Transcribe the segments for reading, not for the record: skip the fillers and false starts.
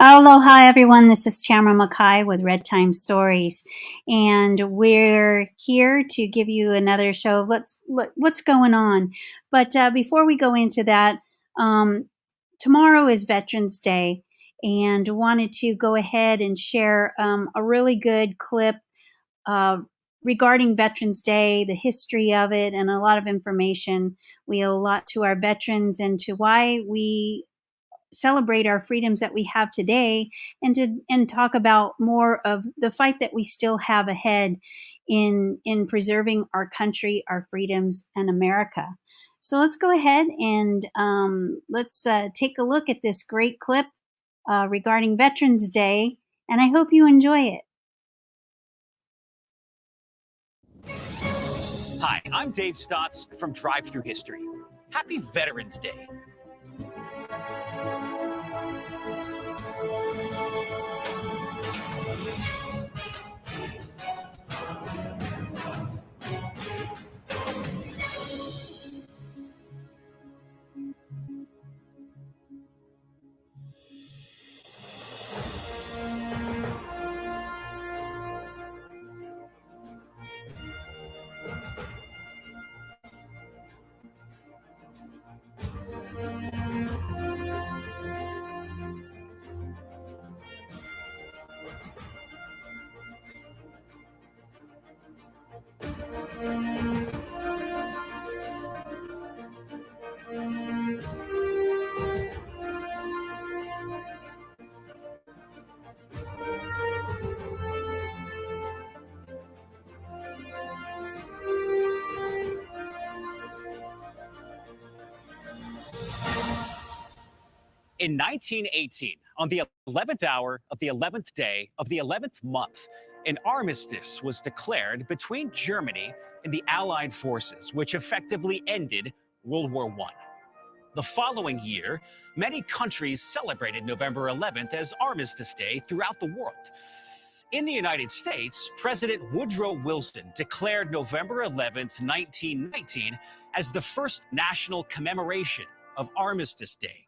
Aloha, everyone. This is Tamara Mackay with Red Time Stories, and we're here to give you another show of what's going on. But before we go into that, um, tomorrow is Veterans Day, and wanted to go ahead and share a really good clip uh, regarding Veterans Day, the history of it, and a lot of information. We owe a lot to our veterans and to why we celebrate our freedoms that we have today, and talk about more of the fight that we still have ahead in preserving our country, our freedoms, and America. So let's go ahead and let's take a look at this great clip regarding Veterans Day, and I hope you enjoy it. Hi, I'm Dave Stotts from Drive Through History. Happy Veterans Day. In 1918, on the 11th hour of the 11th day of the 11th month, an armistice was declared between Germany and the Allied forces, which effectively ended World War I. The following year, many countries celebrated November 11th as Armistice Day throughout the world. In the United States, President Woodrow Wilson declared November 11th, 1919, as the first national commemoration of Armistice Day.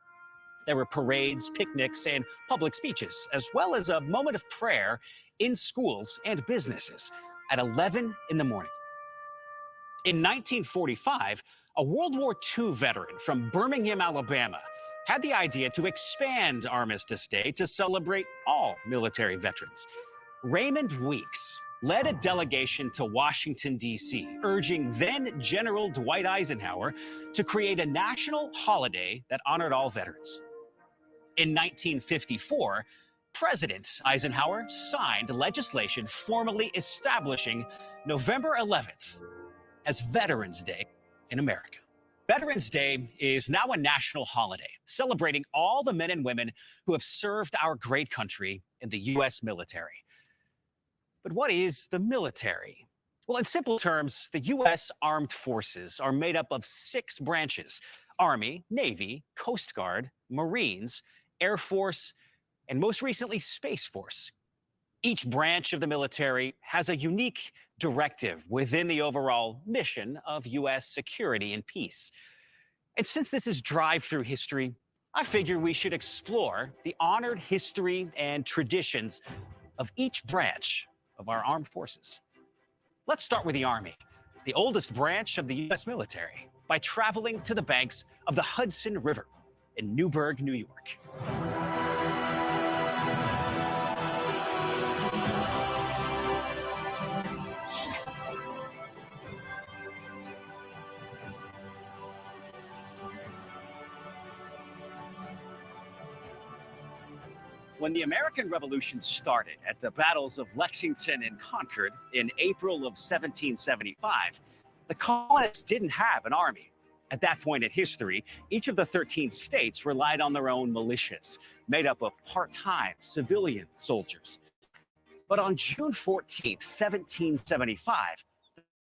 There were parades, picnics, and public speeches, as well as a moment of prayer in schools and businesses at 11 in the morning. In 1945, a World War II veteran from Birmingham, Alabama, had the idea to expand Armistice Day to celebrate all military veterans. Raymond Weeks led a delegation to Washington, D.C., urging then General Dwight Eisenhower to create a national holiday that honored all veterans. In 1954, President Eisenhower signed legislation formally establishing November 11th as Veterans Day in America. Veterans Day is now a national holiday, celebrating all the men and women who have served our great country in the U.S. military. But what is the military? Well, in simple terms, the U.S. Armed Forces are made up of 6 branches: Army, Navy, Coast Guard, Marines, Air Force, and most recently, Space Force. Each branch of the military has a unique directive within the overall mission of U.S. security and peace. And since this is Drive Through History, I figure we should explore the honored history and traditions of each branch of our armed forces. Let's start with the Army, the oldest branch of the U.S. military, by traveling to the banks of the Hudson River in Newburgh, New York. When the American Revolution started at the battles of Lexington and Concord in April of 1775, the colonists didn't have an army. At that point in history, each of the 13 states relied on their own militias, made up of part-time civilian soldiers. But on June 14, 1775,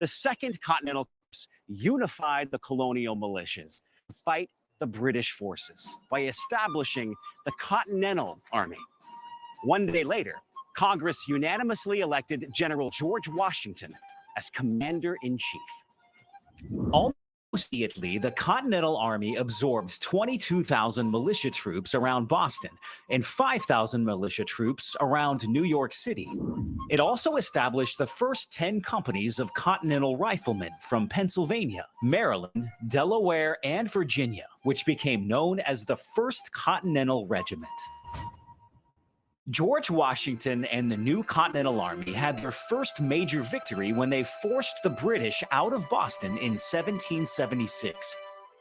the Second Continental Congress unified the colonial militias to fight the British forces by establishing the Continental Army. One day later, Congress unanimously elected General George Washington as Commander-in-Chief. All Immediately, the Continental Army absorbed 22,000 militia troops around Boston and 5,000 militia troops around New York City. It also established the first 10 companies of Continental Riflemen from Pennsylvania, Maryland, Delaware, and Virginia, which became known as the 1st Continental Regiment. George Washington and the new Continental Army had their first major victory when they forced the British out of Boston in 1776.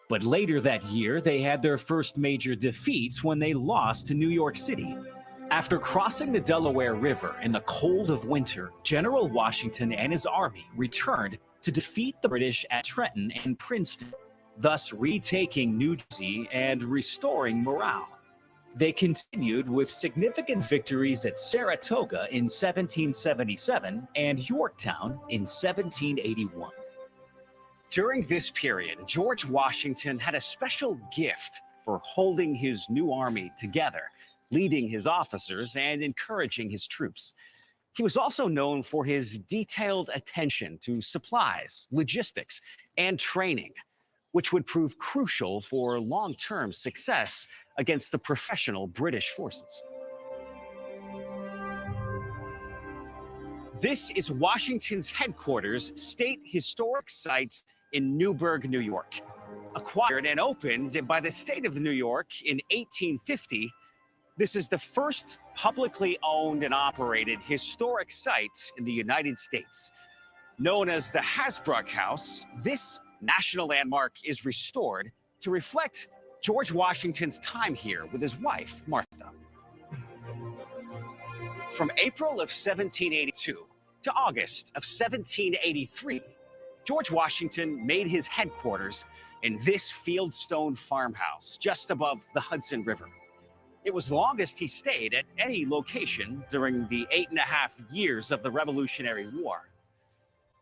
But later that year, they had their first major defeats when they lost to New York City. After crossing the Delaware River in the cold of winter, General Washington and his army returned to defeat the British at Trenton and Princeton, thus retaking New Jersey and restoring morale. They continued with significant victories at Saratoga in 1777 and Yorktown in 1781. During this period, George Washington had a special gift for holding his new army together, leading his officers, and encouraging his troops. He was also known for his detailed attention to supplies, logistics, and training, which would prove crucial for long-term success against the professional British forces. This is Washington's headquarters, State Historic Sites in Newburgh, New York. Acquired and opened by the state of New York in 1850, this is the first publicly owned and operated historic site in the United States. Known as the Hasbrouck House, this national landmark is restored to reflect George Washington's time here with his wife, Martha. From April of 1782 to August of 1783, George Washington made his headquarters in this fieldstone farmhouse just above the Hudson River. It was the longest he stayed at any location during the 8.5 years of the Revolutionary War.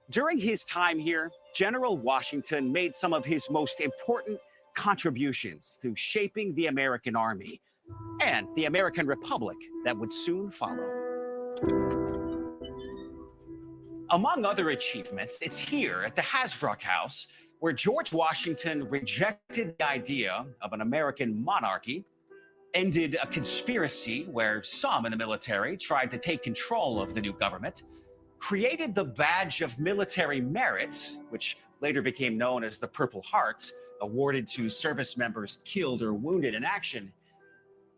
During his time here, General Washington made some of his most important contributions to shaping the American Army and the American Republic that would soon follow. Among other achievements, it's here at the Hasbrouck House where George Washington rejected the idea of an American monarchy, ended a conspiracy where some in the military tried to take control of the new government, created the Badge of Military Merit, which later became known as the Purple Heart, awarded to service members killed or wounded in action,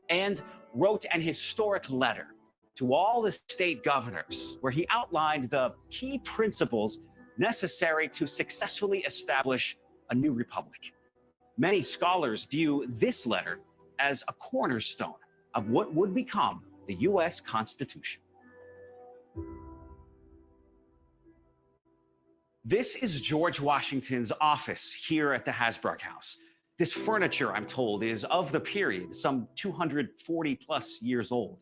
and wrote an historic letter to all the state governors where he outlined the key principles necessary to successfully establish a new republic. Many scholars view this letter as a cornerstone of what would become the U.S. Constitution. This is George Washington's office here at the Hasbrouck House. This furniture, I'm told, is of the period, some 240 plus years old.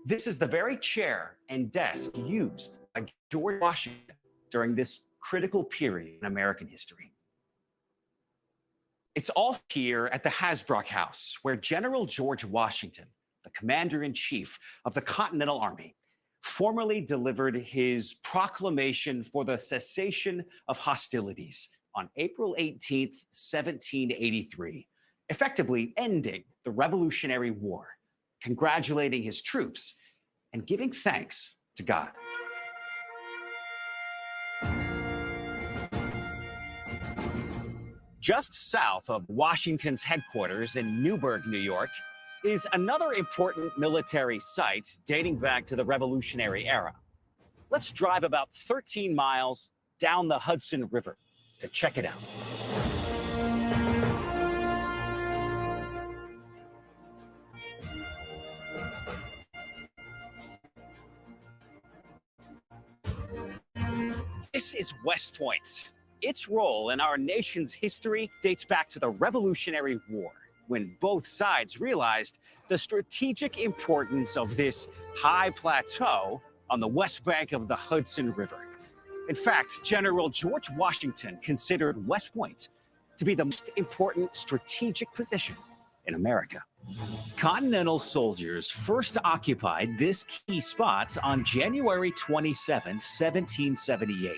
This is the very chair and desk used by George Washington during this critical period in American history. It's all here at the Hasbrouck House where General George Washington, the commander-in-chief of the Continental Army, formally delivered his proclamation for the cessation of hostilities on April 18th, 1783, effectively ending the Revolutionary War, congratulating his troops, and giving thanks to God. Just south of Washington's headquarters in Newburgh, New York, is another important military site dating back to the Revolutionary era. Let's drive about 13 miles down the Hudson River to check it out. This is West Point. Its role in our nation's history dates back to the Revolutionary War, when both sides realized the strategic importance of this high plateau on the west bank of the Hudson River. In fact, General George Washington considered West Point to be the most important strategic position in America. Continental soldiers first occupied this key spot on January 27, 1778,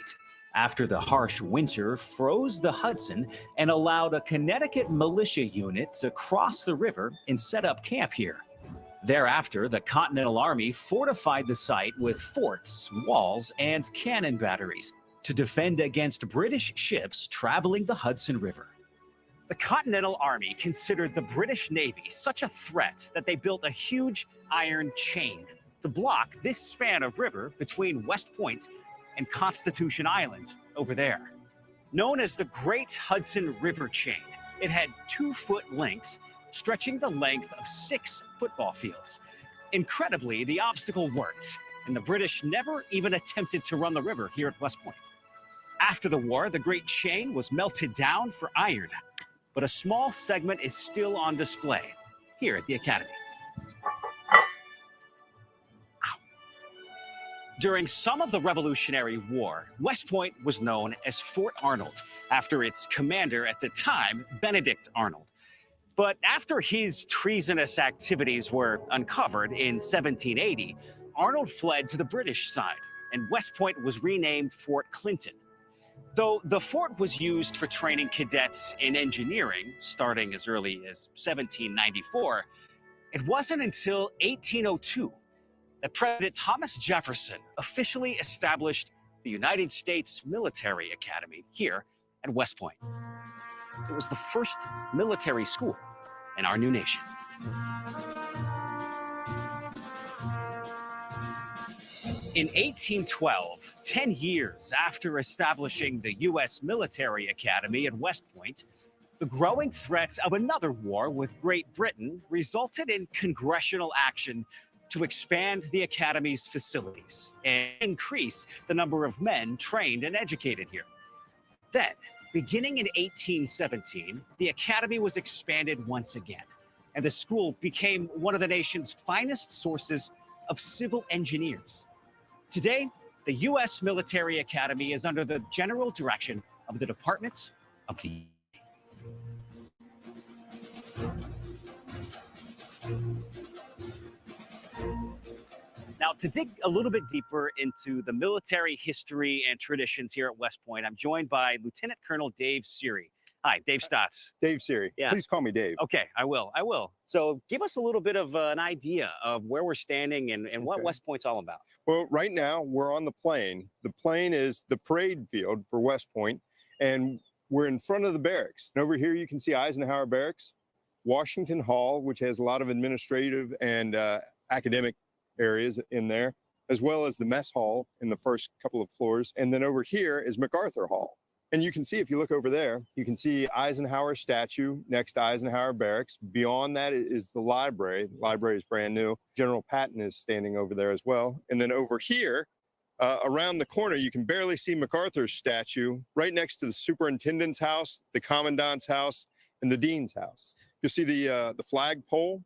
after the harsh winter froze the Hudson and allowed a Connecticut militia unit to cross the river and set up camp here. Thereafter, the Continental Army fortified the site with forts, walls, and cannon batteries to defend against British ships traveling the Hudson River. The Continental Army considered the British Navy such a threat that they built a huge iron chain to block this span of river between West Point and Constitution Island over there. Known as the Great Hudson River Chain, it had 2-foot lengths stretching the length of 6 football fields. Incredibly, the obstacle worked, and the British never even attempted to run the river here at West Point. After the war, the Great Chain was melted down for iron, but a small segment is still on display here at the Academy. During some of the Revolutionary War, West Point was known as Fort Arnold, after its commander at the time, Benedict Arnold. But after his treasonous activities were uncovered in 1780, Arnold fled to the British side, and West Point was renamed Fort Clinton. Though the fort was used for training cadets in engineering, starting as early as 1794, it wasn't until 1802 that President Thomas Jefferson officially established the United States Military Academy here at West Point. It was the first military school in our new nation. In 1812, 10 years after establishing the U.S. Military Academy at West Point, the growing threats of another war with Great Britain resulted in congressional action to expand the Academy's facilities and increase the number of men trained and educated here. Then, beginning in 1817, the Academy was expanded once again, and the school became one of the nation's finest sources of civil engineers. Today, the U.S. Military Academy is under the general direction of the Department of the Now, to dig a little bit deeper into the military history and traditions here at West Point, I'm joined by Lieutenant Colonel Dave Seary. Hi, Dave Stotts. Dave Seary. Yeah. Please call me Dave. Okay, I will. So give us a little bit of an idea of where we're standing and what West Point's all about. Well, right now we're on the plain. The plain is the parade field for West Point, and we're in front of the barracks. And over here you can see Eisenhower Barracks, Washington Hall, which has a lot of administrative and academic areas in there, as well as the mess hall in the first couple of floors. And then over here is MacArthur Hall. And you can see, if you look over there, you can see Eisenhower statue next to Eisenhower Barracks. Beyond that is the library. The library is brand new. General Patton is standing over there as well. And then over here, around the corner, you can barely see MacArthur's statue right next to the superintendent's house, the commandant's house, and the dean's house. You'll see the flagpole,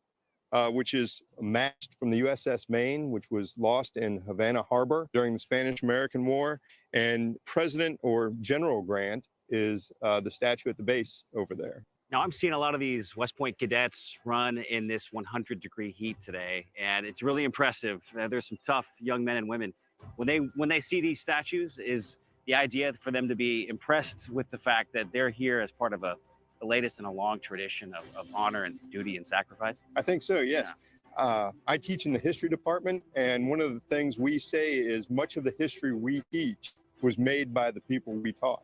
which is a mast from the USS Maine, which was lost in Havana Harbor during the Spanish-American War. And President or General Grant is the statue at the base over there. Now, I'm seeing a lot of these West Point cadets run in this 100-degree heat today, and it's really impressive. There's some tough young men and women. When they see these statues, is the idea for them to be impressed with the fact that they're here as part of the latest in a long tradition of honor and duty and sacrifice? I think so, yes. Yeah. I teach in the history department, and one of the things we say is much of the history we teach was made by the people we taught.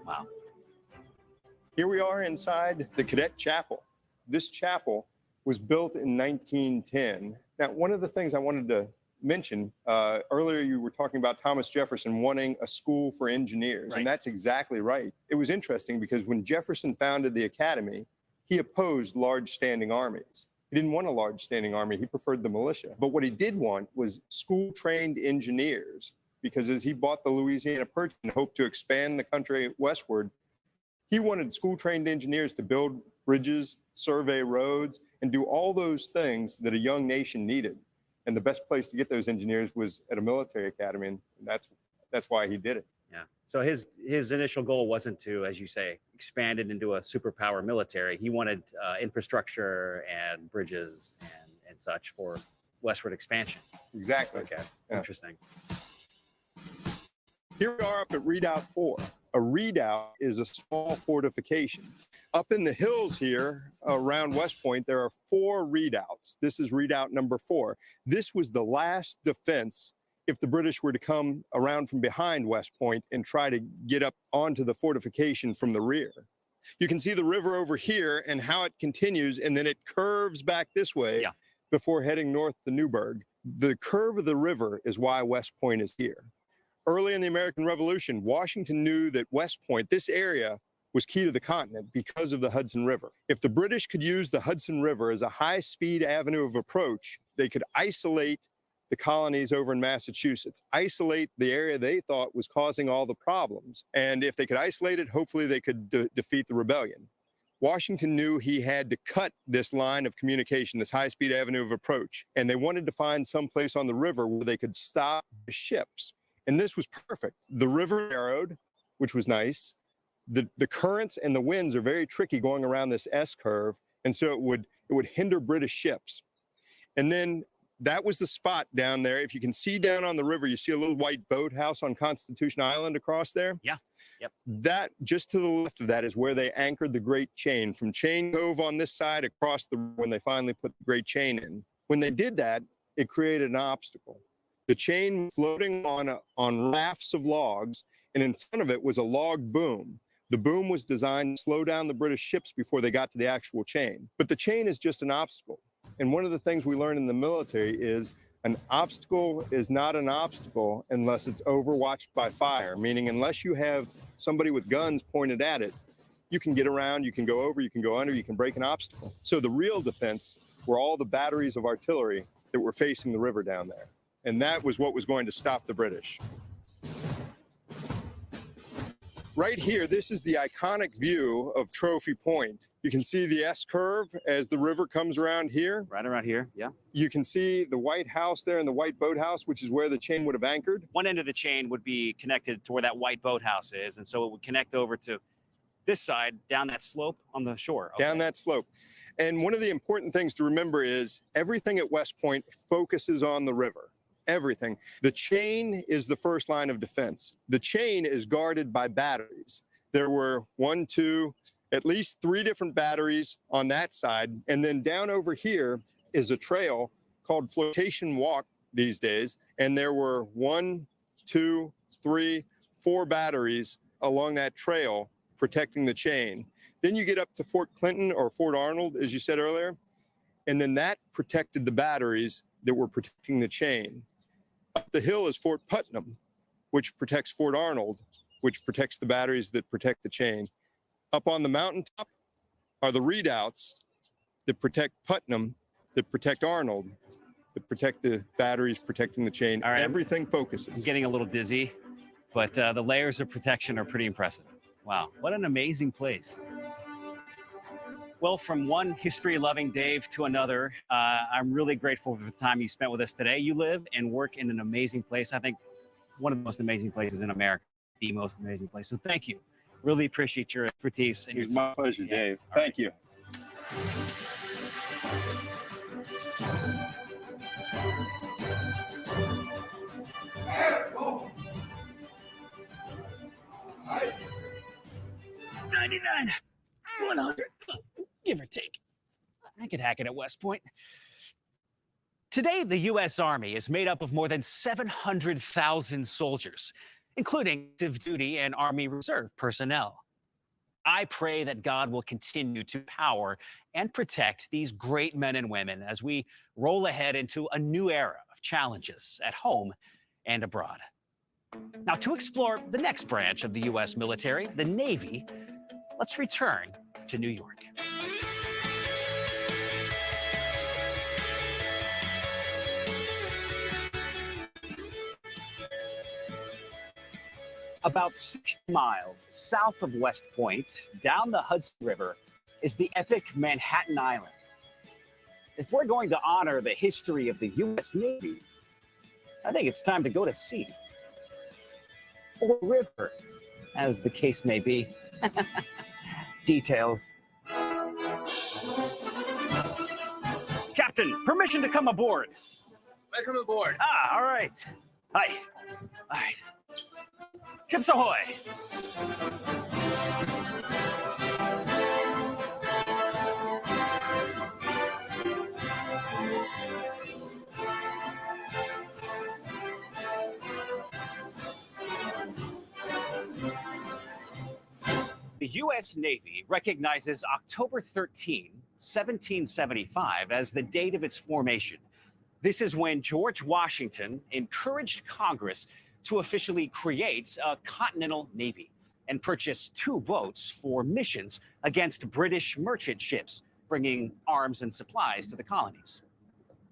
Wow. Here we are inside the Cadet Chapel. This chapel was built in 1910. Now, one of the things I wanted to mention, earlier you were talking about Thomas Jefferson wanting a school for engineers, and that's exactly right. It was interesting because when Jefferson founded the academy, he opposed large standing armies. He didn't want a large standing army, he preferred the militia. But what he did want was school-trained engineers, because as he bought the Louisiana Purchase and hoped to expand the country westward, he wanted school-trained engineers to build bridges, survey roads, and do all those things that a young nation needed. And the best place to get those engineers was at a military academy, and that's why he did it. Yeah. So his initial goal wasn't to, as you say, expand it into a superpower military. He wanted infrastructure and bridges and such for westward expansion. Exactly. Okay. Yeah. Interesting. Here we are up at Redoubt 4. A redoubt is a small fortification. Up in the hills here around West Point, there are 4 redoubts. This is redoubt number 4. This was the last defense if the British were to come around from behind West Point and try to get up onto the fortification from the rear. You can see the river over here and how it continues, and then it curves back this way before heading north to Newburgh. The curve of the river is why West Point is here. Early in the American Revolution, Washington knew that West Point, this area, was key to the continent because of the Hudson River. If the British could use the Hudson River as a high-speed avenue of approach, they could isolate the colonies over in Massachusetts, isolate the area they thought was causing all the problems. And if they could isolate it, hopefully they could defeat the rebellion. Washington knew he had to cut this line of communication, this high-speed avenue of approach, and they wanted to find some place on the river where they could stop the ships. And this was perfect. The river narrowed, which was nice. The currents and the winds are very tricky going around this S curve, and so it would hinder British ships. And then that was the spot down there. If you can see down on the river, you see a little white boathouse on Constitution Island across there. Yeah. Yep. That, just to the left of that, is where they anchored the Great Chain from Chain Cove on this side across when they finally put the Great Chain in. When they did that, it created an obstacle. The chain floating on rafts of logs, and in front of it was a log boom. The boom was designed to slow down the British ships before they got to the actual chain. But the chain is just an obstacle. And one of the things we learn in the military is an obstacle is not an obstacle unless it's overwatched by fire, meaning unless you have somebody with guns pointed at it, you can get around, you can go over, you can go under, you can break an obstacle. So the real defense were all the batteries of artillery that were facing the river down there. And that was what was going to stop the British. Right here, this is the iconic view of Trophy Point. You can see the S curve as the river comes around here. Right around here, yeah. You can see the white house there and the white boathouse, which is where the chain would have anchored. One end of the chain would be connected to where that white boathouse is, and so it would connect over to this side, down that slope on the shore. Okay. Down that slope. And one of the important things to remember is everything at West Point focuses on the river. Everything. The chain is the first line of defense. The chain is guarded by batteries. There were 1, 2, at least 3 different batteries on that side. And then down over here is a trail called Flotation Walk these days. And there were 1, 2, 3, 4 batteries along that trail protecting the chain. Then you get up to Fort Clinton or Fort Arnold, as you said earlier. And then that protected the batteries that were protecting the chain. Up the hill is Fort Putnam, which protects Fort Arnold, which protects the batteries that protect the chain. Up on the mountaintop are the redoubts that protect Putnam, that protect Arnold, that protect the batteries protecting the chain. All right, everything I'm focuses. getting a little dizzy, but the layers of protection are pretty impressive. Wow, what an amazing place. Well, from one history-loving Dave to another, I'm really grateful for the time you spent with us today. You live and work in an amazing place. I think one of the most amazing places in America, the most amazing place. So thank you. Really appreciate your expertise and your It's my pleasure, Dave. Thank you. $99, $100, give or take. I could hack it at West Point. Today, the U.S. Army is made up of more than 700,000 soldiers, including active duty and Army Reserve personnel. I pray that God will continue to power and protect these great men and women as we roll ahead into a new era of challenges at home and abroad. Now, to explore the next branch of the U.S. military, the Navy, let's return to New York. About 60 miles south of West Point, down the Hudson River, is the epic Manhattan Island. If we're going to honor the history of the U.S. Navy, I think it's time to go to sea. Or river, as the case may be. Details. Captain, permission to come aboard. Welcome aboard. Ah, all right. Hi. All right. Ships ahoy! The U.S. Navy recognizes October 13, 1775 as the date of its formation. This is when George Washington encouraged Congress to officially create a continental navy and purchase 2 boats for missions against British merchant ships, bringing arms and supplies to the colonies.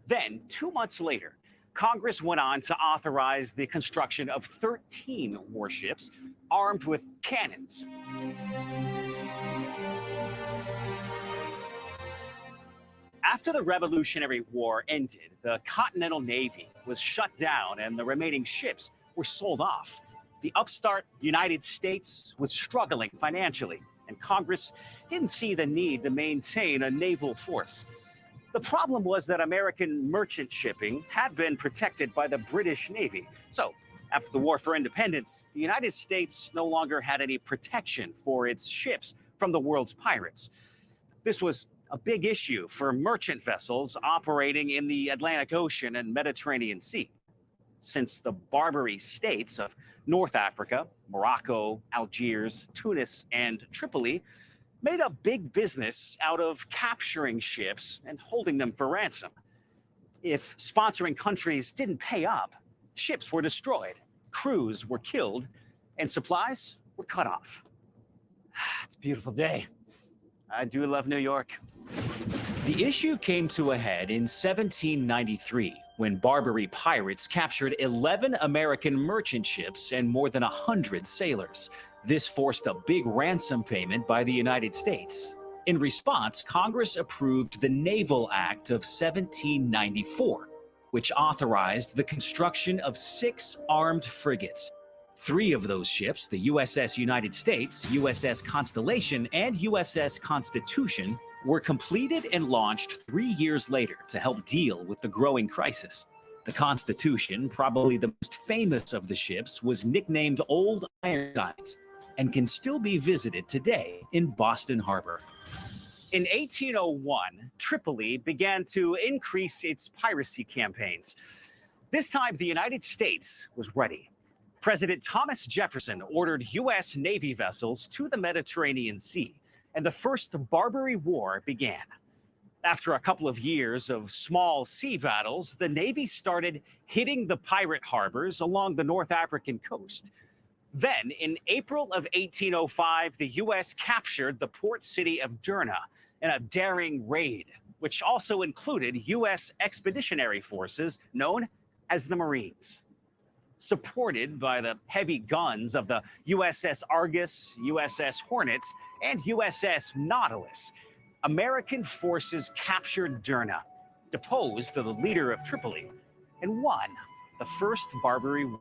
Then, 2 months later, Congress went on to authorize the construction of 13 warships armed with cannons. After the Revolutionary War ended, the Continental Navy was shut down and the remaining ships were sold off. The upstart United States was struggling financially, and Congress didn't see the need to maintain a naval force. The problem was that American merchant shipping had been protected by the British Navy. So, after the War for Independence, the United States no longer had any protection for its ships from the world's pirates. This was a big issue for merchant vessels operating in the Atlantic Ocean and Mediterranean Sea. Since the Barbary states of North Africa, Morocco, Algiers, Tunis, and Tripoli made a big business out of capturing ships and holding them for ransom. If sponsoring countries didn't pay up, ships were destroyed, crews were killed, and supplies were cut off. It's a beautiful day. I do love New York. The issue came to a head in 1793 when Barbary pirates captured 11 American merchant ships and more than 100 sailors. This forced a big ransom payment by the United States. In response, Congress approved the Naval Act of 1794, which authorized the construction of 6 armed frigates. 3 of those ships, the USS United States, USS Constellation, and USS Constitution, were completed and launched 3 years later to help deal with the growing crisis. The Constitution, probably the most famous of the ships, was nicknamed Old Ironsides and can still be visited today in Boston Harbor. In 1801, Tripoli began to increase its piracy campaigns. This time, the United States was ready. President Thomas Jefferson ordered U.S. Navy vessels to the Mediterranean Sea, and the First Barbary War began. After a couple of years of small sea battles, the Navy started hitting the pirate harbors along the North African coast. Then, in April of 1805, the U.S. captured the port city of Derna in a daring raid, which also included U.S. expeditionary forces known as the Marines. Supported by the heavy guns of the USS Argus, USS Hornets, and USS Nautilus, American forces captured Derna, deposed the leader of Tripoli, and won the First Barbary War.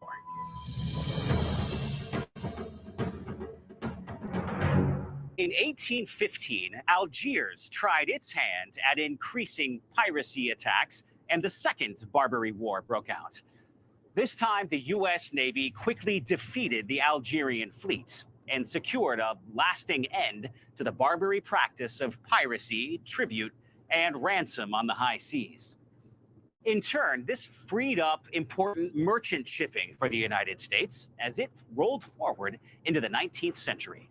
In 1815, Algiers tried its hand at increasing piracy attacks, and the Second Barbary War broke out. This time, the U.S. Navy quickly defeated the Algerian fleet and secured a lasting end to the Barbary practice of piracy, tribute, and ransom on the high seas. In turn, this freed up important merchant shipping for the United States as it rolled forward into the 19th century.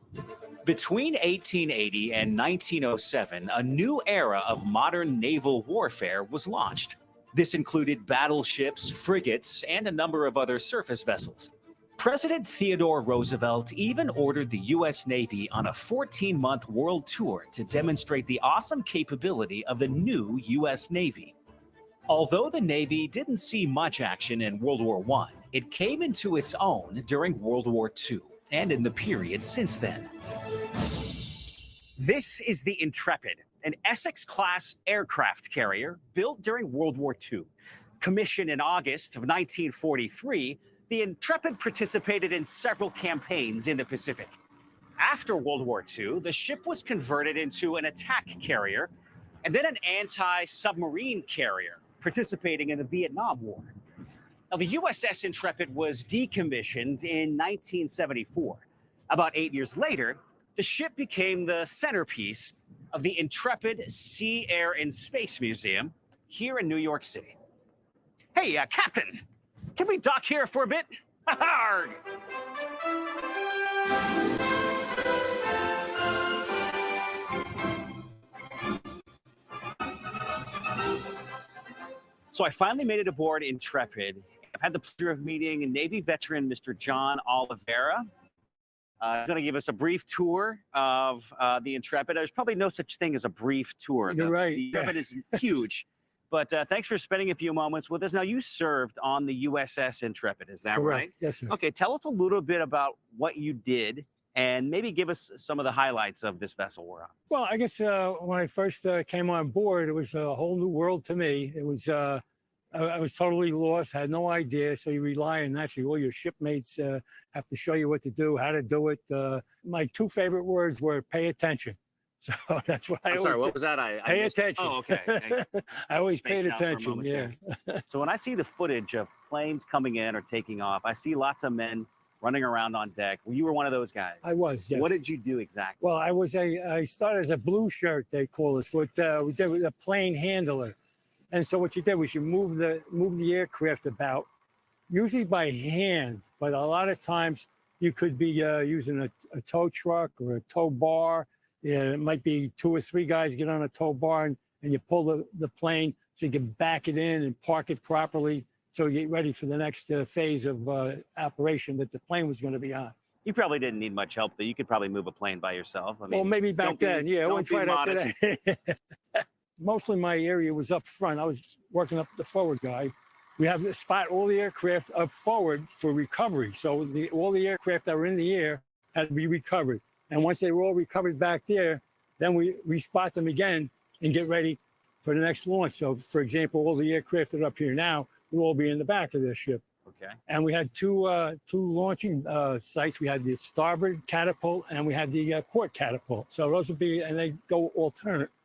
Between 1880 and 1907, a new era of modern naval warfare was launched. This included battleships, frigates, and a number of other surface vessels. President Theodore Roosevelt even ordered the U.S. Navy on a 14-month world tour to demonstrate the awesome capability of the new U.S. Navy. Although the Navy didn't see much action in World War I, it came into its own during World War II and in the period since then. This is the Intrepid, an Essex-class aircraft carrier built during World War II. Commissioned in August of 1943, the Intrepid participated in several campaigns in the Pacific. After World War II, the ship was converted into an attack carrier and then an anti-submarine carrier, participating in the Vietnam War. Now, the USS Intrepid was decommissioned in 1974. About 8 years later, the ship became the centerpiece of the Intrepid Sea, Air, and Space Museum here in New York City. Hey, Captain, can we dock here for a bit? Arg! So I finally made it aboard Intrepid. I've had the pleasure of meeting Navy veteran Mr. John Oliveira. He's going to give us a brief tour of the Intrepid. There's probably no such thing as a brief tour. You're right. The Intrepid is huge. But thanks for spending a few moments with us. Now, you served on the USS Intrepid, is that Correct. right? Yes, sir. Okay, tell us a little bit about what you did and maybe give us some of the highlights of this vessel we're on. Well, I guess when I first came on board, it was a whole new world to me. It was I was totally lost, had no idea. So you rely on actually all your shipmates have to show you what to do, how to do it. My two favorite words were pay attention. So that's what I I'm always sorry, what did. was that? I Pay missed- attention. Oh, okay. I always Spaced paid out for a attention. moment Yeah. there. So when I see the footage of planes coming in or taking off, I see lots of men running around on deck. Well, you were one of those guys. I was, yes. What did you do exactly? Well, I started as a blue shirt, they call us. What we did with a plane handler. And so what you did was you move the aircraft about, usually by hand, but a lot of times you could be using a tow truck or a tow bar. Yeah, it might be 2 or 3 guys get on a tow bar and you pull the plane so you can back it in and park it properly so you get ready for the next phase of operation that the plane was going to be on. You probably didn't need much help, though. You could probably move a plane by yourself. I mean, Well, maybe back then, yeah. I don't wouldn't be try that modest. today. Mostly my area was up front. I was working up the forward guy. We have to spot all the aircraft up forward for recovery. So all the aircraft that were in the air had to be recovered. And once they were all recovered back there, then we spot them again and get ready for the next launch. So, for example, all the aircraft that are up here now will all be in the back of their ship. Okay. And we had two launching sites. We had the starboard catapult and we had the port catapult. So those would be, and they go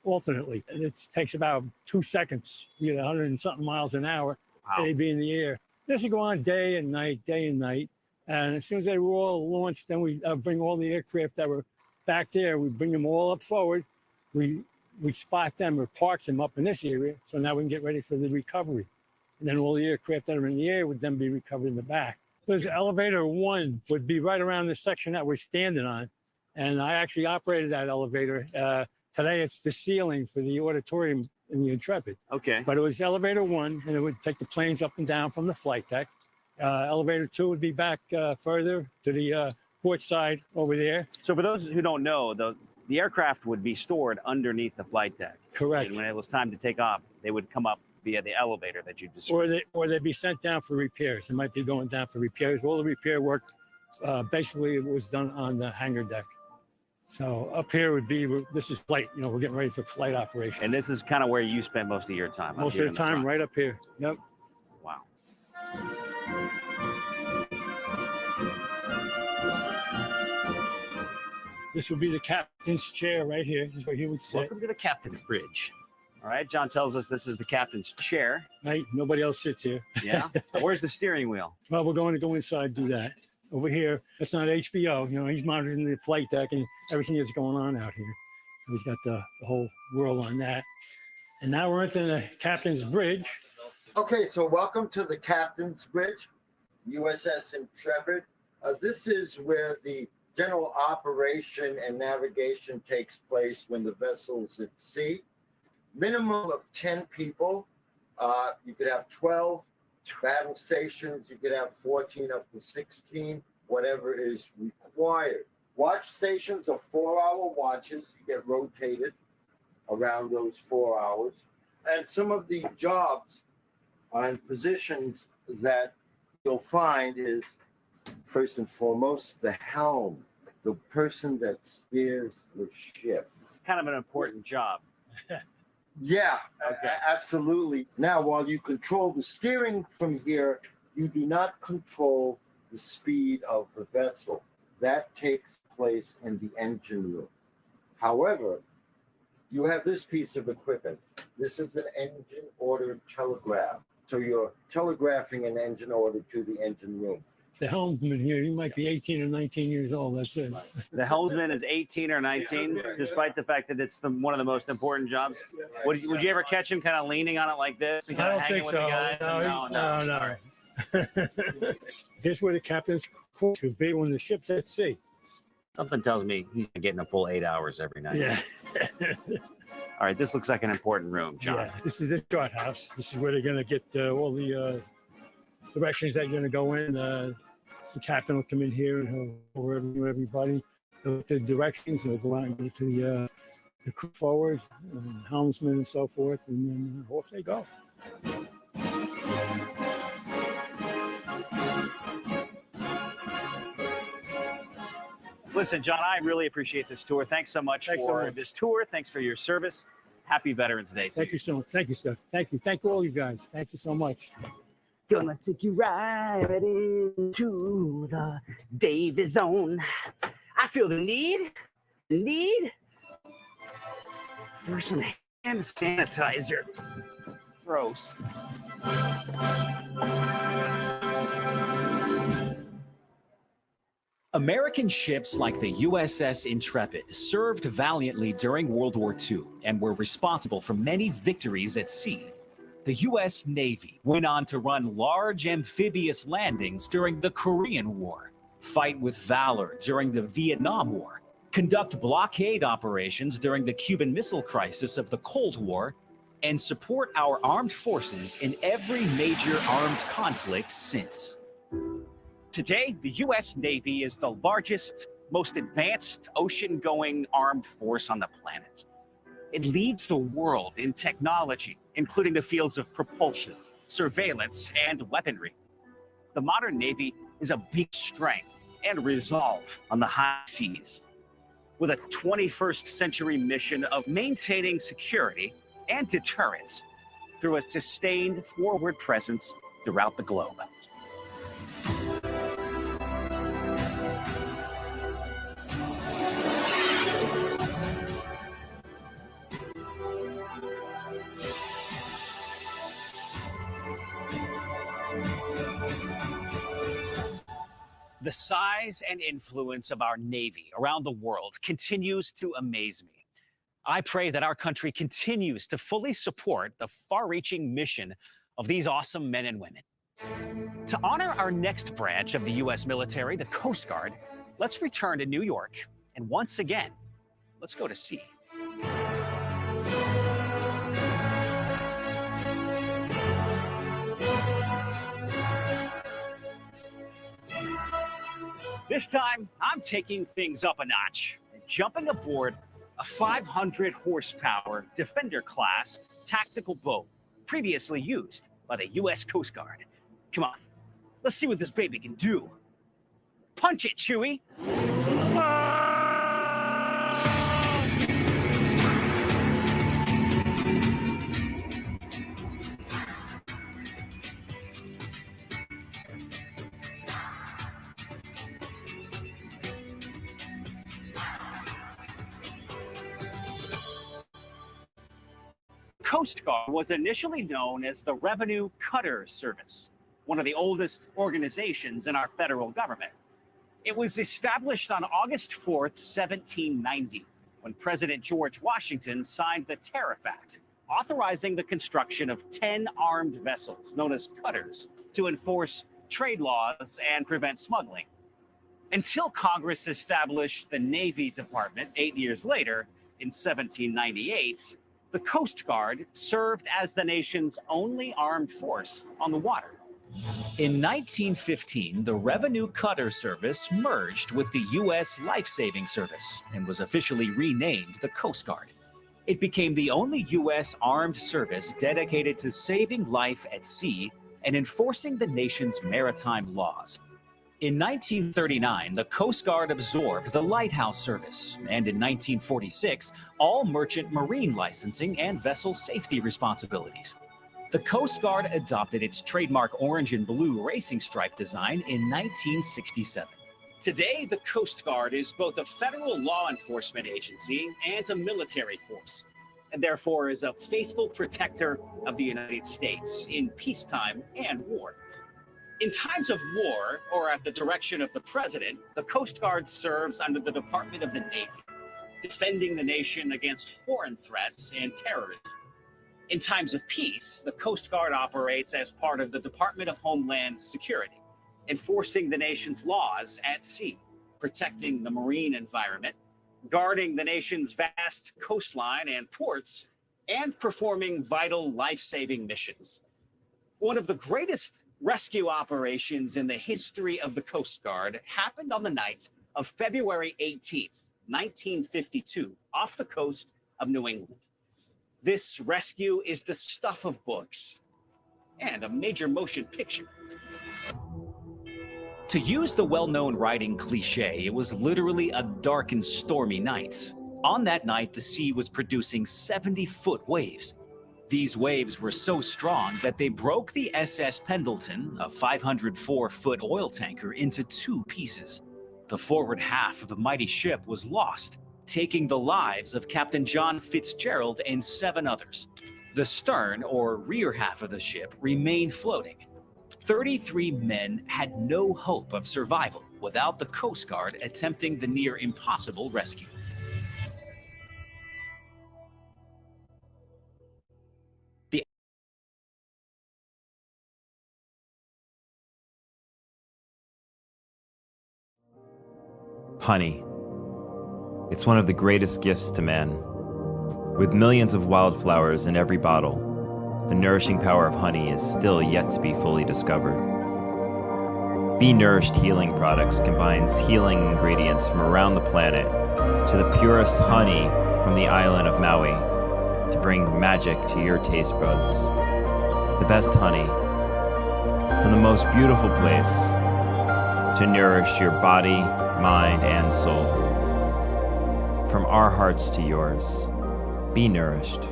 alternately. And it takes about 2 seconds. You get 100 and something miles an hour. Wow. And they'd be in the air. This would go on day and night. And as soon as they were all launched, then we bring all the aircraft that were back there. We bring them all up forward. We spot them or park them up in this area. So now we can get ready for the recovery. And then all the aircraft that are in the air would then be recovered in the back. Because elevator 1 would be right around the section that we're standing on. And I actually operated that elevator. Today it's the ceiling for the auditorium in the Intrepid. Okay. But it was elevator 1, and it would take the planes up and down from the flight deck. Elevator 2 would be back further to the port side over there. So for those who don't know, the aircraft would be stored underneath the flight deck. Correct. And when it was time to take off, they would come up via the elevator that you described. Or they'd be sent down for repairs. It might be going down for repairs. All the repair work basically was done on the hangar deck. So up here would be, this is flight, we're getting ready for flight operation. And this is kind of where you spend most of your time. Most of the time, right up here. Yep. Wow. This would be the captain's chair right here. This is where he would sit. Welcome to the captain's bridge. All right, John tells us this is the captain's chair. Right? Nobody else sits here. Yeah. Where's the steering wheel? Well, we're going to go inside and do that. Over here, that's not HBO. He's monitoring the flight deck and everything that's going on out here. So he's got the whole world on that. And now we're into the captain's bridge. Okay, so welcome to the Captain's Bridge, USS Intrepid. This is where the general operation and navigation takes place when the vessel's at sea. Minimum of 10 people. You could have 12 battle stations. You could have 14 up to 16, whatever is required. Watch stations are 4-hour watches. You get rotated around those 4 hours. And some of the jobs and positions that you'll find is, first and foremost, the helm, the person that steers the ship. Kind of an important job. Yeah, Okay. absolutely. Now, while you control the steering from here, you do not control the speed of the vessel. That takes place in the engine room. However, you have this piece of equipment. This is an engine ordered telegraph. So you're telegraphing an engine order to the engine room. The helmsman here, he might be 18 or 19 years old. That's it. The helmsman is 18 or 19, despite the fact that it's one of the most important jobs. Would you ever catch him kind of leaning on it like this and I kind of don't hanging think with so. the guys? No. Here's where the captain's quarters would be when the ship's at sea. Something tells me he's getting a full 8 hours every night. Yeah. All right, this looks like an important room, John. Yeah, this is a chart house. This is where they're going to get all the directions that you're going to go in. The captain will come in here and he'll overview everybody. He'll get the directions. He'll go out and go to the crew forward, helmsman and so forth, and then off they go. Listen, John, I really appreciate this tour. Thanks so much for this tour. Thanks for your service. Happy Veterans Day. Thank you so much. Thank you, sir. Thank you. Thank all you guys. Thank you so much. Gonna take you right into the Davis Zone. I feel the need for some hand sanitizer. Gross. American ships like the USS Intrepid served valiantly during World War II and were responsible for many victories at sea. The U.S. Navy went on to run large amphibious landings during the Korean War, fight with valor during the Vietnam War, conduct blockade operations during the Cuban Missile Crisis of the Cold War, and support our armed forces in every major armed conflict since. Today, the U.S. Navy is the largest, most advanced ocean-going armed force on the planet. It leads the world in technology, including the fields of propulsion, surveillance, and weaponry. The modern Navy is a big strength and resolve on the high seas, with a 21st century mission of maintaining security and deterrence through a sustained forward presence throughout the globe. The size and influence of our Navy around the world continues to amaze me. I pray that our country continues to fully support the far-reaching mission of these awesome men and women. To honor our next branch of the U.S. military, the Coast Guard, let's return to New York, and once again, let's go to sea. This time, I'm taking things up a notch and jumping aboard a 500 horsepower Defender-class tactical boat previously used by the U.S. Coast Guard. Come on, let's see what this baby can do. Punch it, Chewie! Coast Guard was initially known as the Revenue Cutter Service, one of the oldest organizations in our federal government. It was established on August 4th, 1790, when President George Washington signed the Tariff Act, authorizing the construction of 10 armed vessels, known as cutters, to enforce trade laws and prevent smuggling. Until Congress established the Navy Department 8 years later, in 1798, the Coast Guard served as the nation's only armed force on the water. In 1915, the Revenue Cutter Service merged with the U.S. Life-Saving Service and was officially renamed the Coast Guard. It became the only U.S. armed service dedicated to saving life at sea and enforcing the nation's maritime laws. In 1939, the Coast Guard absorbed the Lighthouse Service, and in 1946, all merchant marine licensing and vessel safety responsibilities. The Coast Guard adopted its trademark orange and blue racing stripe design in 1967. Today, the Coast Guard is both a federal law enforcement agency and a military force, and therefore is a faithful protector of the United States in peacetime and war. In times of war, or at the direction of the president, the Coast Guard serves under the Department of the Navy, defending the nation against foreign threats and terrorism. In times of peace, the Coast Guard operates as part of the Department of Homeland Security, enforcing the nation's laws at sea, protecting the marine environment, guarding the nation's vast coastline and ports, and performing vital life-saving missions. One of the greatest rescue operations in the history of the Coast Guard happened on the night of February 18th, 1952, off the coast of New England. This rescue is the stuff of books and a major motion picture. To use the well-known writing cliche, it was literally a dark and stormy night. On that night, the sea was producing 70-foot waves. These waves were so strong that they broke the SS Pendleton, a 504-foot oil tanker, into two pieces. The forward half of the mighty ship was lost, taking the lives of Captain John Fitzgerald and 7 others. The stern, or rear half of the ship, remained floating. 33 men had no hope of survival without the Coast Guard attempting the near impossible rescue. Honey. It's one of the greatest gifts to man. With millions of wildflowers in every bottle, the nourishing power of honey is still yet to be fully discovered. Be Nourished Healing Products combines healing ingredients from around the planet to the purest honey from the island of Maui to bring magic to your taste buds. The best honey from the most beautiful place to nourish your body, mind, and soul. From our hearts to yours, be nourished.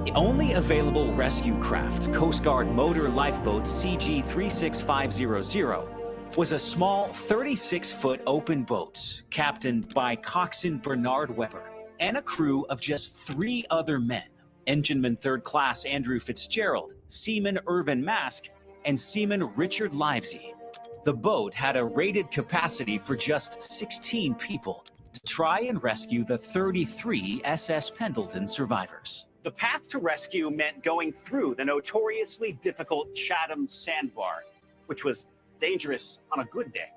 The only available rescue craft, Coast Guard motor lifeboat CG-36500, was a small 36-foot open boat captained by coxswain Bernard Weber and a crew of just 3 other men: Engineman 3rd Class Andrew Fitzgerald, Seaman Irvin Mask, and Seaman Richard Livesey. The boat had a rated capacity for just 16 people to try and rescue the 33 SS Pendleton survivors. The path to rescue meant going through the notoriously difficult Chatham Sandbar, which was dangerous on a good day.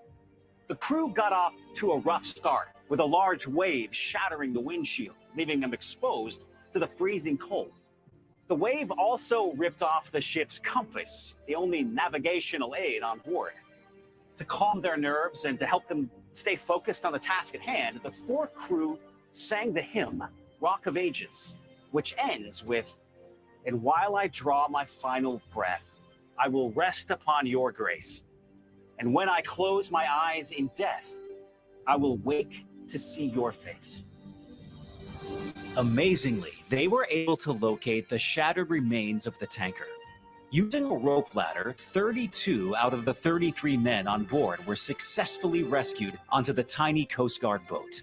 The crew got off to a rough start, with a large wave shattering the windshield, leaving them exposed to the freezing cold. The wave also ripped off the ship's compass, the only navigational aid on board. To calm their nerves and to help them stay focused on the task at hand, the 4 crew sang the hymn, Rock of Ages, which ends with, "And while I draw my final breath, I will rest upon your grace. And when I close my eyes in death, I will wake to see your face." Amazingly, they were able to locate the shattered remains of the tanker. Using a rope ladder, 32 out of the 33 men on board were successfully rescued onto the tiny Coast Guard boat.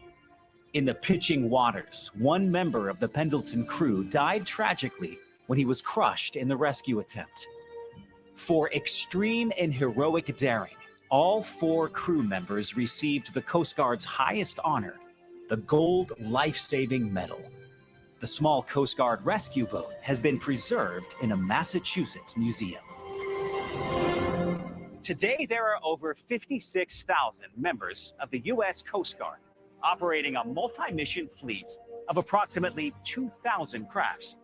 In the pitching waters, one member of the Pendleton crew died tragically when he was crushed in the rescue attempt. For extreme and heroic daring, all 4 crew members received the Coast Guard's highest honor, the Gold Life-Saving Medal. The small Coast Guard rescue boat has been preserved in a Massachusetts museum. Today, there are over 56,000 members of the U.S. Coast Guard, operating a multi-mission fleet of approximately 2,000 crafts.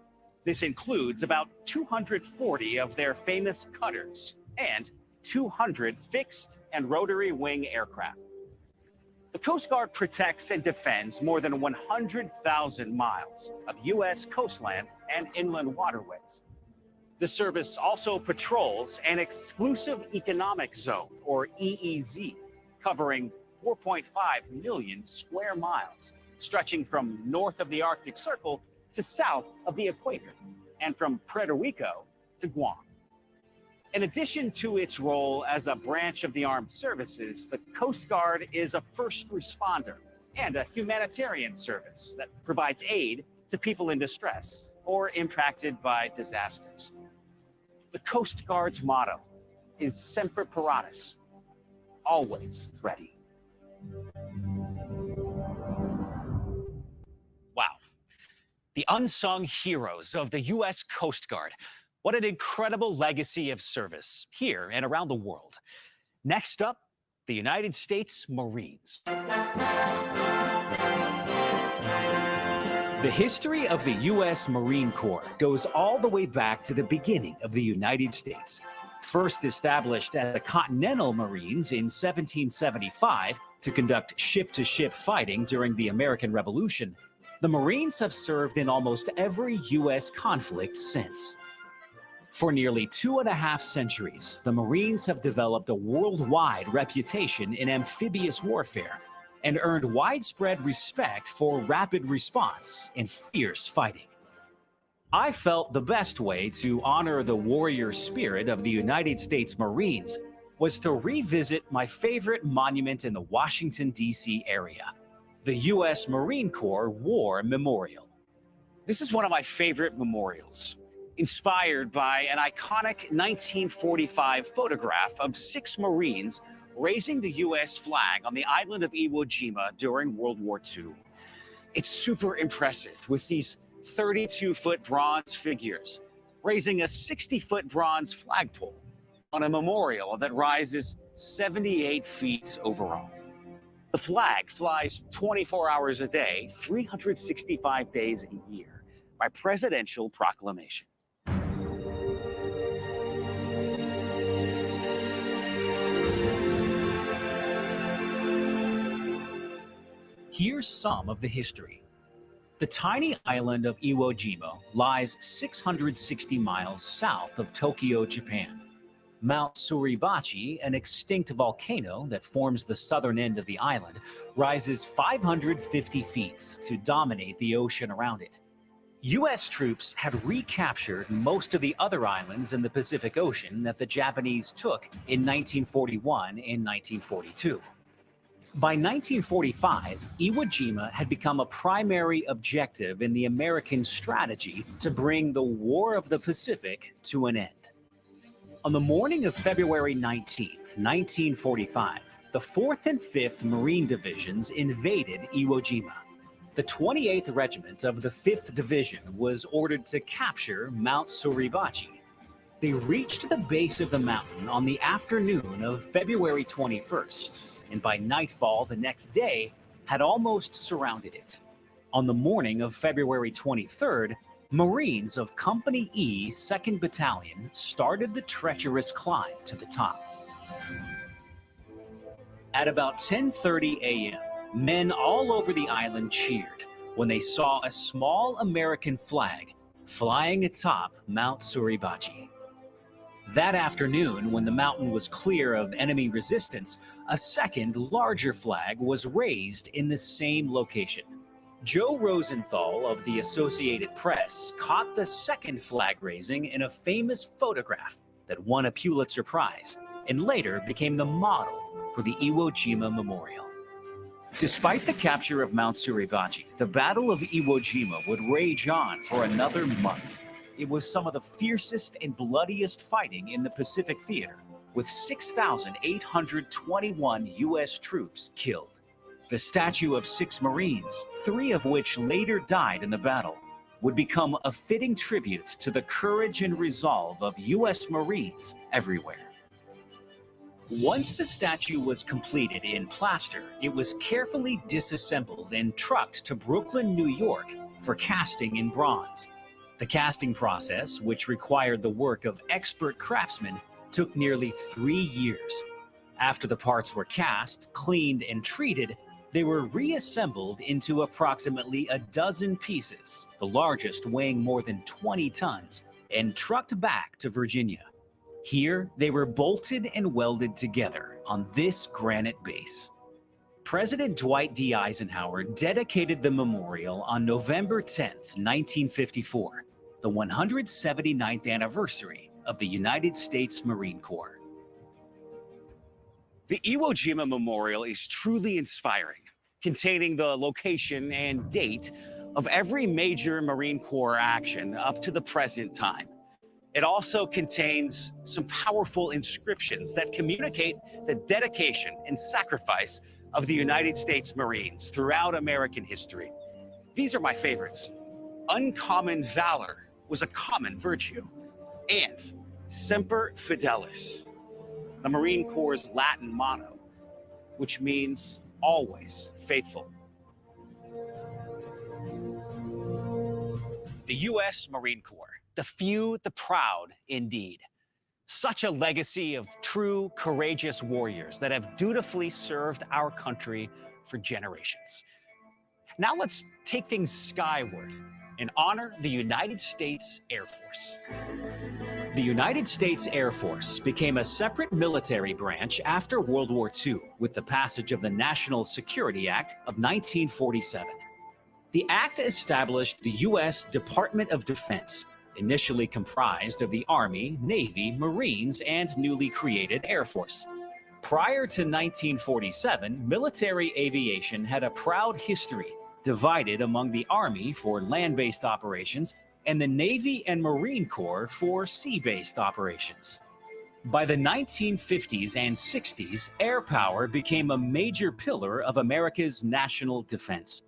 This includes about 240 of their famous cutters and 200 fixed and rotary wing aircraft. The Coast Guard protects and defends more than 100,000 miles of U.S. coastland and inland waterways. The service also patrols an exclusive economic zone, or EEZ, covering 4.5 million square miles, stretching from north of the Arctic Circle to south of the equator, and from Puerto Rico to Guam. In addition to its role as a branch of the armed services, the Coast Guard is a first responder and a humanitarian service that provides aid to people in distress or impacted by disasters. The Coast Guard's motto is Semper Paratus, always ready. Wow. The unsung heroes of the U.S. Coast Guard. What an incredible legacy of service here and around the world. Next up, the United States Marines. The history of the U.S. Marine Corps goes all the way back to the beginning of the United States. First established as the Continental Marines in 1775 to conduct ship-to-ship fighting during the American Revolution, the Marines have served in almost every U.S. conflict since. For nearly 2.5 centuries, the Marines have developed a worldwide reputation in amphibious warfare and earned widespread respect for rapid response and fierce fighting. I felt the best way to honor the warrior spirit of the United States Marines was to revisit my favorite monument in the Washington, D.C. area, the U.S. Marine Corps War Memorial. This is one of my favorite memorials, inspired by an iconic 1945 photograph of 6 Marines raising the U.S. flag on the island of Iwo Jima during World War II. It's super impressive with these 32-foot bronze figures raising a 60-foot bronze flagpole on a memorial that rises 78 feet overall. The flag flies 24 hours a day, 365 days a year by presidential proclamation. Here's some of the history. The tiny island of Iwo Jima lies 660 miles south of Tokyo, Japan. Mount Suribachi, an extinct volcano that forms the southern end of the island, rises 550 feet to dominate the ocean around it. U.S. troops had recaptured most of the other islands in the Pacific Ocean that the Japanese took in 1941 and 1942. By 1945, Iwo Jima had become a primary objective in the American strategy to bring the War of the Pacific to an end. On the morning of February 19, 1945, the 4th and 5th Marine Divisions invaded Iwo Jima. The 28th Regiment of the 5th Division was ordered to capture Mount Suribachi. They reached the base of the mountain on the afternoon of February 21st, and by nightfall the next day had almost surrounded it. On the morning of February 23rd, Marines of Company E, 2nd Battalion started the treacherous climb to the top. At about 10:30 a.m., men all over the island cheered when they saw a small American flag flying atop Mount Suribachi. That afternoon, when the mountain was clear of enemy resistance, a second, larger flag was raised in the same location. Joe Rosenthal of the Associated Press caught the second flag raising in a famous photograph that won a Pulitzer Prize and later became the model for the Iwo Jima Memorial. Despite the capture of Mount Suribachi, the Battle of Iwo Jima would rage on for another month. It was some of the fiercest and bloodiest fighting in the Pacific Theater, with 6,821 U.S. troops killed. The statue of 6 Marines, 3 of which later died in the battle, would become a fitting tribute to the courage and resolve of U.S. Marines everywhere. Once the statue was completed in plaster, it was carefully disassembled and trucked to Brooklyn, New York for casting in bronze. The casting process, which required the work of expert craftsmen, took nearly 3 years. After the parts were cast, cleaned, and treated, they were reassembled into approximately a dozen pieces, the largest weighing more than 20 tons, and trucked back to Virginia. Here, they were bolted and welded together on this granite base. President Dwight D. Eisenhower dedicated the memorial on November 10, 1954, the 179th anniversary of the United States Marine Corps. The Iwo Jima Memorial is truly inspiring, containing the location and date of every major Marine Corps action up to the present time. It also contains some powerful inscriptions that communicate the dedication and sacrifice of the United States Marines throughout American history. These are my favorites. Uncommon valor was a common virtue, and Semper Fidelis, the Marine Corps' Latin motto, which means always faithful. The U.S. Marine Corps, the few, the proud indeed. Such a legacy of true, courageous warriors that have dutifully served our country for generations. Now let's take things skyward and honor the United States Air Force. The United States Air Force became a separate military branch after World War II with the passage of the National Security Act of 1947. The act established the U.S. Department of Defense, initially comprised of the Army, Navy, Marines, and newly created Air Force. Prior to 1947, military aviation had a proud history, divided among the Army for land-based operations and the Navy and Marine Corps for sea-based operations. By the 1950s and 60s, air power became a major pillar of America's national defense.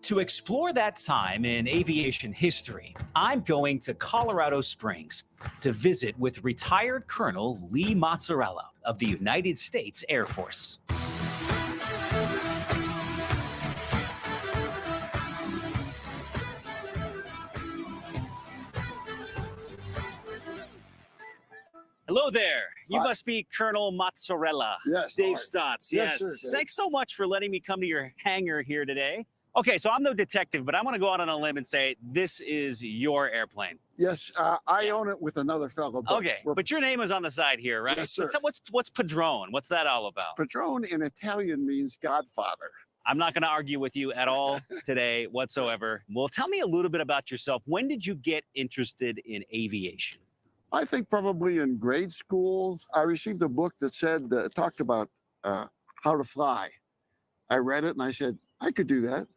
To explore that time in aviation history, I'm going to Colorado Springs to visit with retired Colonel Lee Mazzarella of the United States Air Force. Hello there. You Hi. must be Colonel Mazzarella. Yes, Dave hi. Stotts. Yes, Yes. sir, Dave. Thanks so much for letting me come to your hangar here today. Okay, so I'm no detective, but I'm going to go out on a limb and say this is your airplane. Yes, I own it with another fellow. Okay, but your name is on the side here, right? Yes, sir. So what's Padrone? What's that all about? Padrone in Italian means Godfather. I'm not going to argue with you at all today whatsoever. Well, tell me a little bit about yourself. When did you get interested in aviation? I think probably in grade school, I received a book that said, talked about how to fly. I read it and I said, I could do that.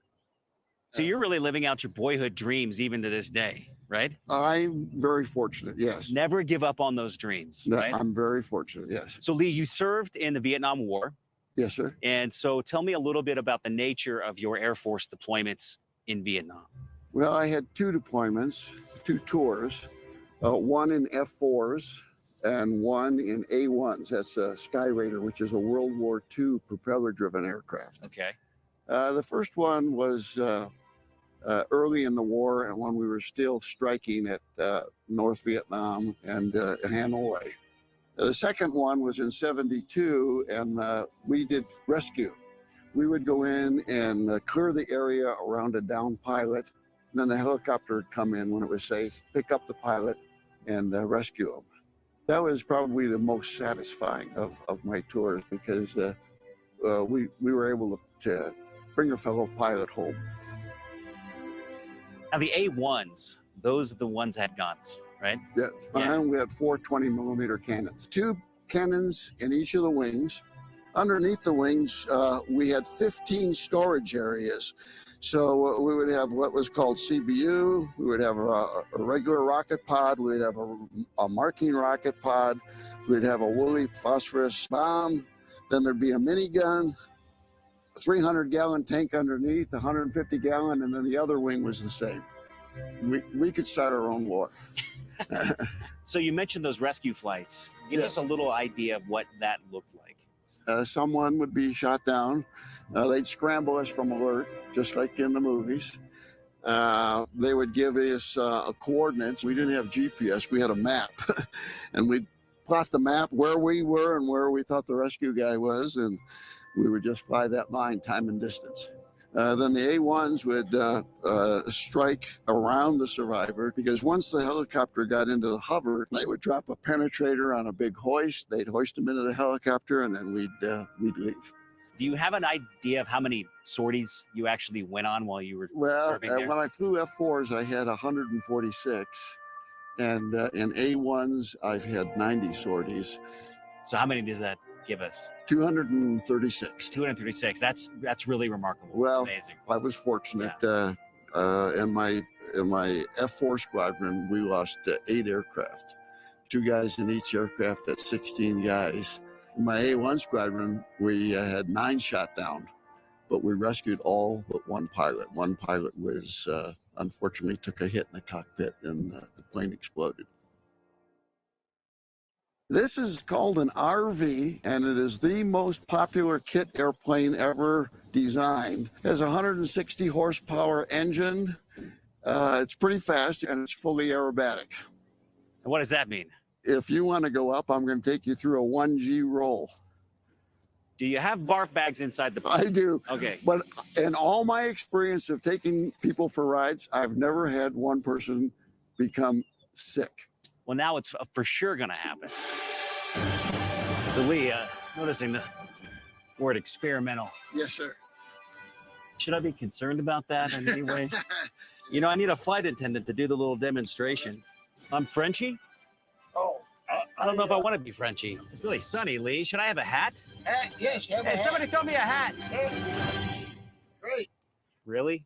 So you're really living out your boyhood dreams even to this day, right? I'm very fortunate, yes. Never give up on those dreams, right? I'm very fortunate, yes. So Lee, you served in the Vietnam War. Yes, sir. And so tell me a little bit about the nature of your Air Force deployments in Vietnam. Well, I had two deployments, two tours, one in F-4s and one in A-1s. That's a Sky Raider, which is a World War II propeller-driven aircraft. Okay. The first one was early in the war, and when we were still striking at North Vietnam and Hanoi. The second one was in '72, and we did rescue. We would go in and clear the area around a downed pilot, and then the helicopter would come in when it was safe, pick up the pilot, and rescue him. That was probably the most satisfying of my tours, because we were able to bring a fellow pilot home. Now the A1s, those are the ones that had guns, right? Yes, Yeah. and we had 4 20-millimeter cannons, 2 cannons in each of the wings. Underneath the wings, we had 15 storage areas. So we would have what was called CBU, we would have a regular rocket pod, we'd have a marking rocket pod, we'd have a woolly phosphorus bomb, then there'd be a minigun, 300-gallon tank underneath, 150-gallon, and then the other wing was the same. We could start our own war. So you mentioned those rescue flights. Give Yes. us a little idea of what that looked like. Someone would be shot down. They'd scramble us from alert, just like in the movies. They would give us coordinates. We didn't have GPS. We had a map. And we'd plot the map where we were and where we thought the rescue guy was. And we would just fly that line, time and distance. Then the A1s would strike around the survivor, because once the helicopter got into the hover, they would drop a penetrator on a big hoist. They'd hoist them into the helicopter, and then we'd leave. Do you have an idea of how many sorties you actually went on while you were Well, serving there? when I flew F4s, I had 146. And in A1s, I've had 90 sorties, So how many does that give us? 236. 236. That's really remarkable. Well, Amazing. I was fortunate. In my F4 squadron, we lost 8 aircraft, 2 guys in each aircraft. That's 16 guys. In my A1 squadron, we had 9 shot down, but we rescued all but 1 pilot. 1 pilot was unfortunately took a hit in the cockpit and the plane exploded. This is called an RV, and it is the most popular kit airplane ever designed. It has a 160 horsepower engine. It's pretty fast, and it's fully aerobatic. And what does that mean? If you want to go up, I'm going to take you through a 1G roll. Do you have barf bags inside the plane? I do. Okay. But in all my experience of taking people for rides, I've never had one person become sick. Well, now it's for sure going to happen. So Lee, noticing the word experimental. Yes, sir. Should I be concerned about that in any way? You know, I need a flight attendant to do the little demonstration. I'm Frenchie? Oh. I don't know if I want to be Frenchie. It's really sunny, Lee. Should I have a hat? Yes, you have Hey, somebody throw me a hat. Great. Really?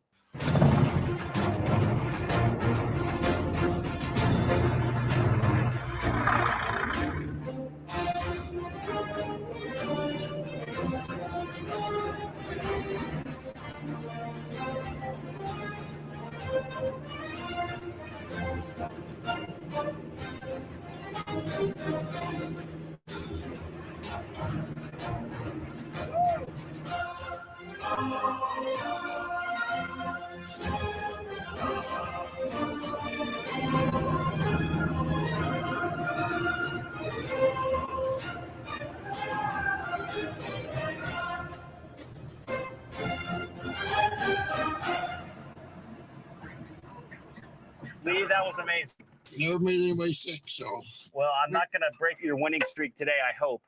Lee, that was amazing. Never made anybody sick, so. Well, I'm not going to break your winning streak today, I hope.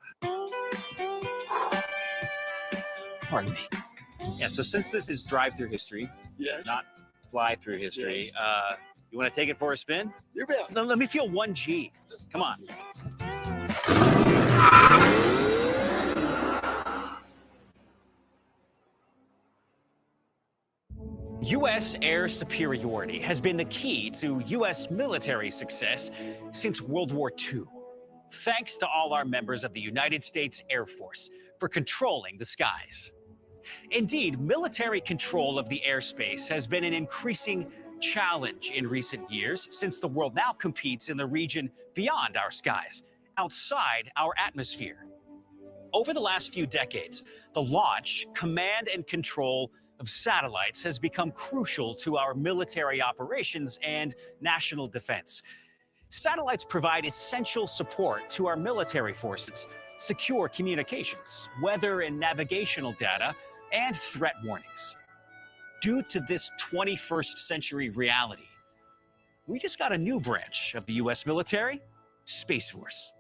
Pardon me. Yeah, so since this is drive-through history, Yes. not fly-through history, you want to take it for a spin? You bet. Let me feel 1G. Come on. U.S. air superiority has been the key to U.S. military success since World War II. Thanks to all our members of the United States Air Force for controlling the skies. Indeed, military control of the airspace has been an increasing challenge in recent years since the world now competes in the region beyond our skies, outside our atmosphere. Over the last few decades, the launch, command, and control of satellites has become crucial to our military operations and national defense. Satellites provide essential support to our military forces, secure communications, weather and navigational data, and threat warnings. Due to this 21st century reality, we just got a new branch of the U.S. military, Space Force.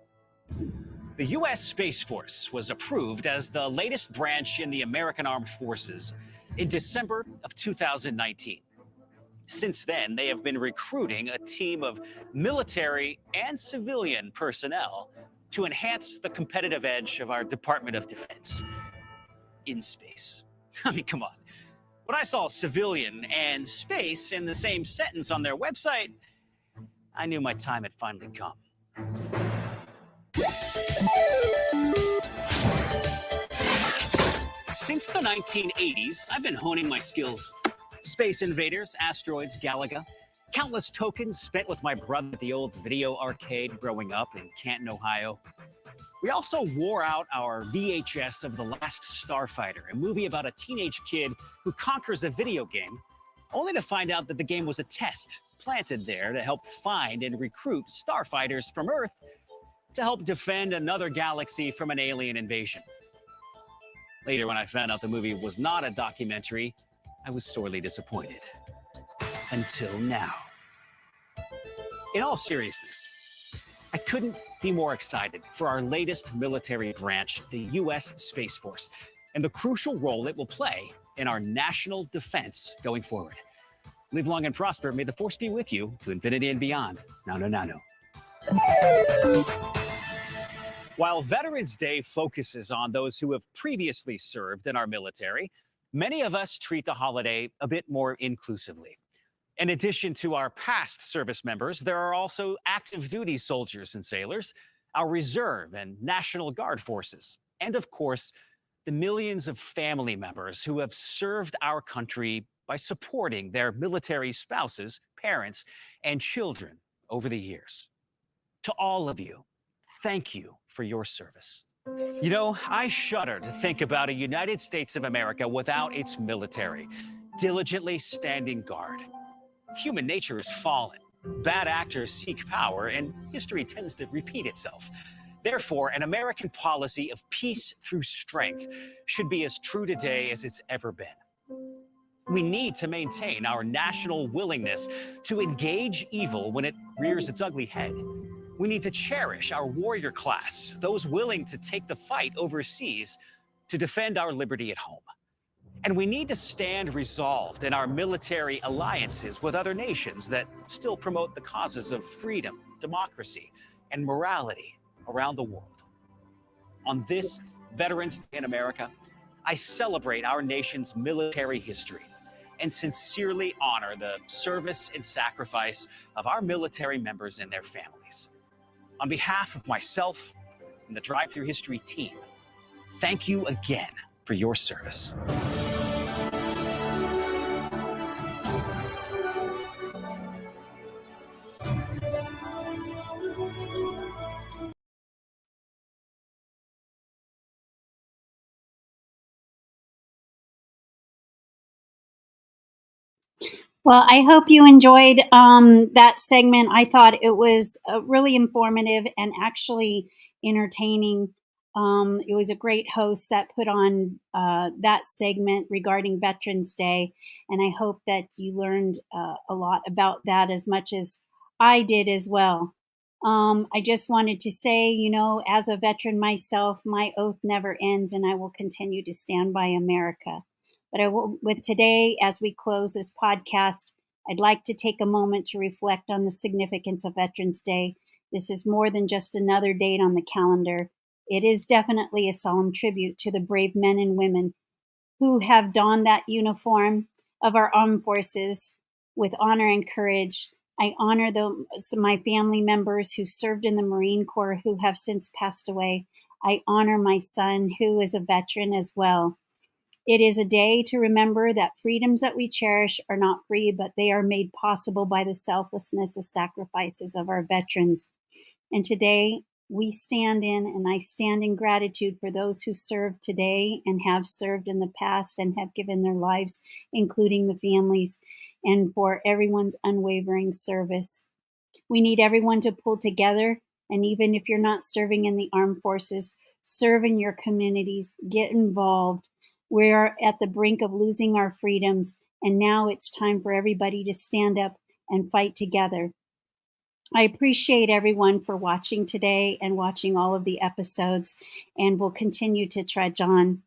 The U.S. Space Force was approved as the latest branch in the American Armed Forces in December of 2019. Since then, they have been recruiting a team of military and civilian personnel to enhance the competitive edge of our Department of Defense in space. I mean, come on. When I saw civilian and space in the same sentence on their website, I knew my time had finally come. Since the 1980s, I've been honing my skills. Space Invaders, Asteroids, Galaga, countless tokens spent with my brother at the old video arcade growing up in Canton, Ohio. We also wore out our VHS of The Last Starfighter, a movie about a teenage kid who conquers a video game, only to find out that the game was a test planted there to help find and recruit starfighters from Earth to help defend another galaxy from an alien invasion. Later, when I found out the movie was not a documentary, I was sorely disappointed. Until now. In all seriousness, I couldn't be more excited for our latest military branch, the U.S. Space Force, and the crucial role it will play in our national defense going forward. Live long and prosper. May the force be with you to infinity and beyond. Nano, nano. While Veterans Day focuses on those who have previously served in our military, many of us treat the holiday a bit more inclusively. In addition to our past service members, there are also active duty soldiers and sailors, our reserve and National Guard forces, and of course, the millions of family members who have served our country by supporting their military spouses, parents, and children over the years. To all of you, thank you for your service. You know, I shudder to think about a United States of America without its military, diligently standing guard. Human nature is fallen. Bad actors seek power, and history tends to repeat itself. Therefore, an American policy of peace through strength should be as true today as it's ever been. We need to maintain our national willingness to engage evil when it rears its ugly head. We need to cherish our warrior class, those willing to take the fight overseas to defend our liberty at home. And we need to stand resolved in our military alliances with other nations that still promote the causes of freedom, democracy, and morality around the world. On this Veterans Day in America, I celebrate our nation's military history and sincerely honor the service and sacrifice of our military members and their families. On behalf of myself and the Drive Through History team, thank you again for your service. Well, I hope you enjoyed that segment. I thought it was really informative and actually entertaining. It was a great host that put on that segment regarding Veterans Day, and I hope that you learned a lot about that as much as I did as well. I just wanted to say, you know, as a veteran myself, my oath never ends, and I will continue to stand by America. But with today, as we close this podcast, I'd like to take a moment to reflect on the significance of Veterans Day. This is more than just another date on the calendar. It is definitely a solemn tribute to the brave men and women who have donned that uniform of our armed forces with honor and courage. I honor my family members who served in the Marine Corps who have since passed away. I honor my son who is a veteran as well. It is a day to remember that freedoms that we cherish are not free, but they are made possible by the selflessness of sacrifices of our veterans. And today we stand in, and I stand in gratitude for those who serve today and have served in the past and have given their lives, including the families, and for everyone's unwavering service. We need everyone to pull together, and even if you're not serving in the armed forces, serve in your communities, get involved. We're at the brink of losing our freedoms, and now it's time for everybody to stand up and fight together. I appreciate everyone for watching today and watching all of the episodes, and we'll continue to trudge on.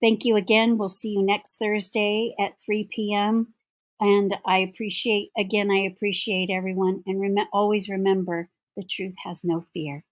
Thank you again. We'll see you next Thursday at 3 p.m. And I appreciate everyone. And always remember, the truth has no fear.